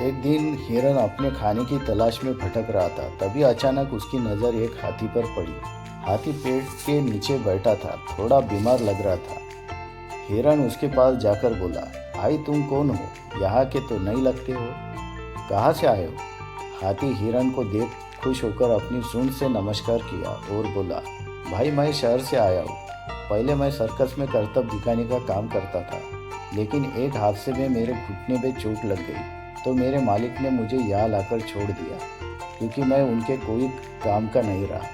एक दिन हिरन अपने खाने की तलाश में भटक रहा था। तभी अचानक उसकी नज़र एक हाथी पर पड़ी। हाथी पेड़ के नीचे बैठा था, थोड़ा बीमार लग रहा था। हिरन उसके पास जाकर बोला, भाई तुम कौन हो? यहाँ के तो नहीं लगते हो। कहाँ से आए हो? हाथी हिरन को देख खुश होकर अपनी सूंड से नमस्कार किया और बोला, भाई मैं शहर से आया हूँ। पहले मैं सर्कस में करतब दिखाने का काम करता था, लेकिन एक हादसे में मेरे घुटने में चोट लग गई तो मेरे मालिक ने मुझे यहाँ लाकर छोड़ दिया, क्योंकि मैं उनके कोई काम का नहीं रहा।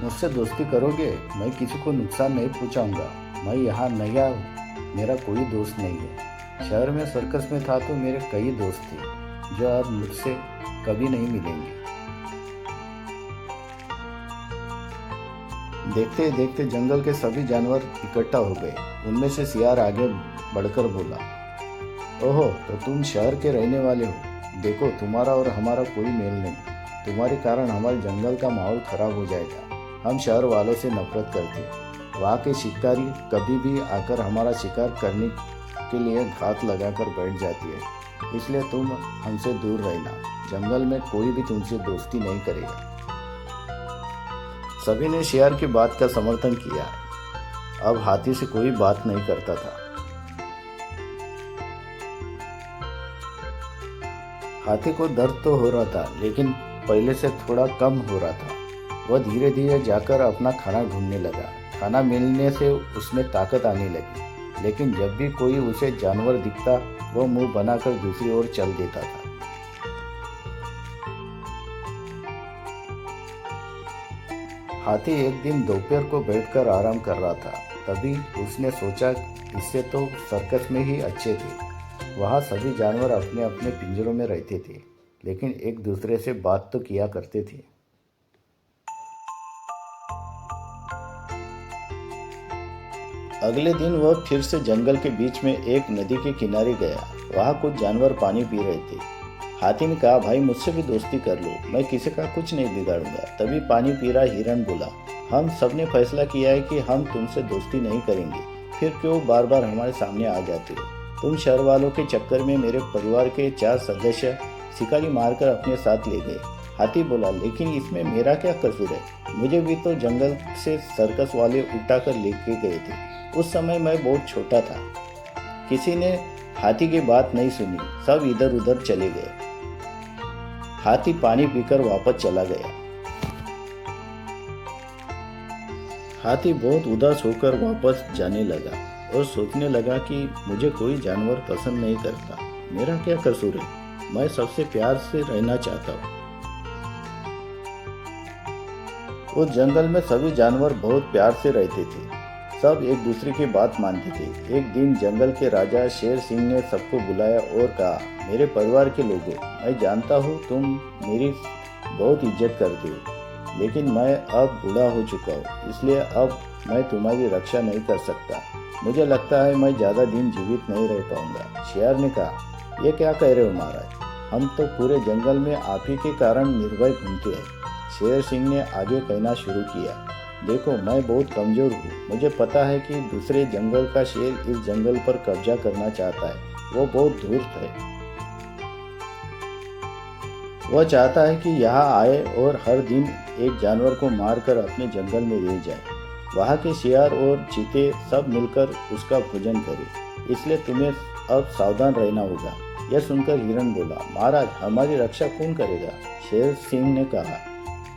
मुझसे दोस्ती करोगे? मैं किसी को नुकसान नहीं पहुँचाऊंगा। मैं यहाँ नया हूँ, मेरा कोई दोस्त नहीं है। शहर में सर्कस में था तो मेरे कई दोस्त थे जो अब मुझसे कभी नहीं मिलेंगे। देखते देखते जंगल के सभी जानवर इकट्ठा हो गए। उनमें से सियार आगे बढ़कर बोला, ओहो, तो तुम शहर के रहने वाले हो। देखो, तुम्हारा और हमारा कोई मेल नहीं। तुम्हारे कारण हमारे जंगल का माहौल खराब हो जाएगा। हम शहर वालों से नफरत करते हैं। वहाँ के शिकारी कभी भी आकर हमारा शिकार करने के लिए घात लगाकर बैठ जाती है। इसलिए तुम हमसे दूर रहना। जंगल में कोई भी तुमसे दोस्ती नहीं करेगा। सभी ने शेर की बात का समर्थन किया। अब हाथी से कोई बात नहीं करता था। हाथी को दर्द तो हो रहा था, लेकिन पहले से थोड़ा कम हो रहा था। वह धीरे धीरे जाकर अपना खाना ढूंढने लगा। खाना मिलने से उसमें ताकत आने लगी, लेकिन जब भी कोई उसे जानवर दिखता वह मुंह बनाकर दूसरी ओर चल देता था। हाथी एक दिन दोपहर को बैठकर आराम कर रहा था। तभी उसने सोचा, इससे तो सर्कस में ही अच्छे थे। वहाँ सभी जानवर अपने अपने पिंजरों में रहते थे, लेकिन एक दूसरे से बात तो किया करते थे। अगले दिन वह फिर से जंगल के बीच में एक नदी के किनारे गया। वहाँ कुछ जानवर पानी पी रहे थे। हाथी ने कहा, भाई मुझसे भी दोस्ती कर लो, मैं किसी का कुछ नहीं बिगाड़ूंगा। तभी पानी पी रहा हिरन बोला, हम सब ने फैसला किया है कि हम तुमसे दोस्ती नहीं करेंगे, फिर क्यों बार बार हमारे सामने आ जाते हो? तुम शहर वालों के चक्कर में मेरे परिवार के 4 सदस्य शिकारी मारकर अपने साथ ले गए। हाथी बोला, लेकिन इसमें मेरा क्या कसूर है? मुझे भी तो जंगल से सर्कस वाले उठाकर लेके गए थे। उस समय मैं बहुत छोटा था। किसी ने हाथी की बात नहीं सुनी, सब इधर उधर चले गए। हाथी पानी पीकर वापस चला गया। हाथी बहुत उदास होकर वापस जाने लगा और सोचने लगा कि मुझे कोई जानवर पसंद नहीं करता। मेरा क्या कसूर है? मैं सबसे प्यार से रहना चाहता हूँ। उस जंगल में सभी जानवर बहुत प्यार से रहते थे। सब एक दूसरे की बात मानते थे। एक दिन जंगल के राजा शेर सिंह ने सबको बुलाया और कहा, मेरे परिवार के लोगों, मैं जानता हूँ तुम मेरी बहुत इज्जत करते हो, लेकिन मैं अब बूढ़ा हो चुका हूँ, इसलिए अब मैं तुम्हारी रक्षा नहीं कर सकता। मुझे लगता है मैं ज़्यादा दिन जीवित नहीं रह पाऊंगा। शेर ने कहा, ये क्या कह रहे हो महाराज? हम तो पूरे जंगल में आप ही के कारण निर्भय घूमते हैं। शेर सिंह ने आगे कहना शुरू किया, देखो, मैं बहुत कमज़ोर हूँ। मुझे पता है कि दूसरे जंगल का शेर इस जंगल पर कब्जा करना चाहता है। वो बहुत धूर्त है। वह चाहता है कि यहाँ आए और हर दिन एक जानवर को मारकर अपने जंगल में ले जाए। वहाँ के शेर और चीते सब मिलकर उसका भोजन करें। इसलिए तुम्हें अब सावधान रहना होगा। यह सुनकर हिरन बोला, महाराज, हमारी रक्षा कौन करेगा? शेर सिंह ने कहा,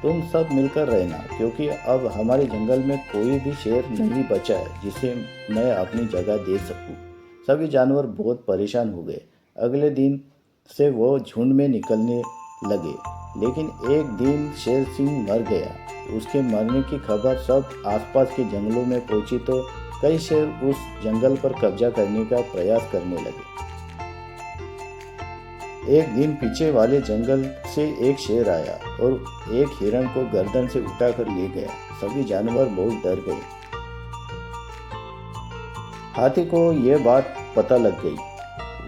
तुम सब मिलकर रहना, क्योंकि अब हमारे जंगल में कोई भी शेर नहीं बचा है जिसे मैं अपनी जगह दे सकूं। सभी जानवर बहुत परेशान हो गए। अगले दिन से वो झुंड में निकलने लगे, लेकिन एक दिन शेर सिंह मर गया। उसके मरने की खबर सब आसपास के जंगलों में पहुंची तो कई शेर उस जंगल पर कब्जा करने का प्रयास करने लगे। एक दिन पीछे वाले जंगल से एक शेर आया और एक हिरण को गर्दन से उठाकर ले गया। सभी जानवर बहुत डर गए। हाथी को यह बात पता लग गई।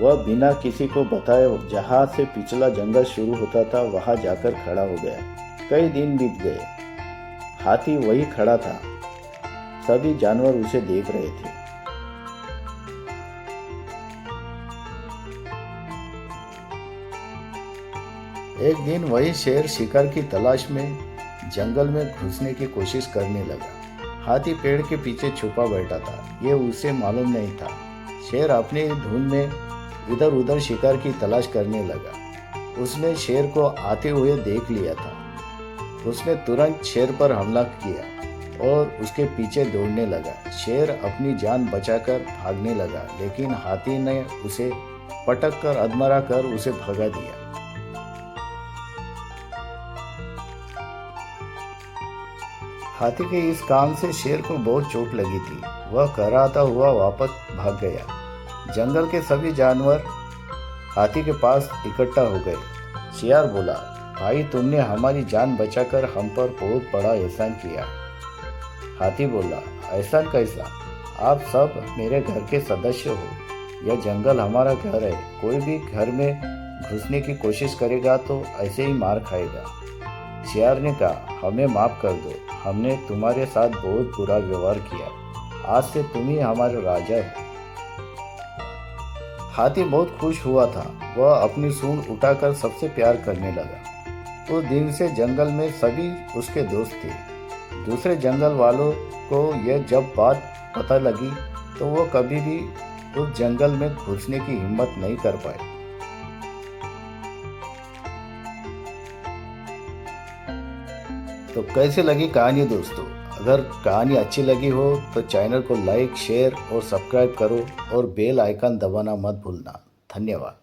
वह बिना किसी को बताए जहाँ से पिछला जंगल शुरू होता था वहाँ जाकर खड़ा हो गया। कई दिन बीत गए। हाथी वही खड़ा था। सभी जानवर उसे देख रहे थे। एक दिन वही शेर शिकार की तलाश में जंगल में घुसने की कोशिश करने लगा। हाथी पेड़ के पीछे छुपा बैठा था, ये उसे मालूम नहीं था। शेर अपनी धुन में इधर उधर शिकार की तलाश करने लगा। उसने शेर को आते हुए देख लिया था। उसने तुरंत शेर पर हमला किया और उसके पीछे दौड़ने लगा। शेर अपनी जान बचाकर भागने लगा, लेकिन हाथी ने उसे पटक कर अधमरा कर उसे भगा दिया। हाथी के इस काम से शेर को बहुत चोट लगी थी। वह कराहता हुआ वापस भाग गया। जंगल के सभी जानवर हाथी के पास इकट्ठा हो गए। शेर बोला, भाई तुमने हमारी जान बचाकर हम पर बहुत बड़ा एहसान किया। हाथी बोला, एहसान कैसा? आप सब मेरे घर के सदस्य हो। यह जंगल हमारा घर है। कोई भी घर में घुसने की कोशिश करेगा तो ऐसे ही मार खाएगा। शेर ने कहा, हमें माफ कर दो, हमने तुम्हारे साथ बहुत बुरा व्यवहार किया। आज से तुम ही हमारे राजा हो। हाथी बहुत खुश हुआ था। वह अपनी सूंड उठाकर सबसे प्यार करने लगा। उस दिन से जंगल में सभी उसके दोस्त थे। दूसरे जंगल वालों को यह जब बात पता लगी तो वो कभी भी उस जंगल में घुसने की हिम्मत नहीं कर पाए। तो कैसे लगी कहानी दोस्तों? अगर कहानी अच्छी लगी हो तो चैनल को लाइक, शेयर और सब्सक्राइब करो और बेल आइकन दबाना मत भूलना। धन्यवाद।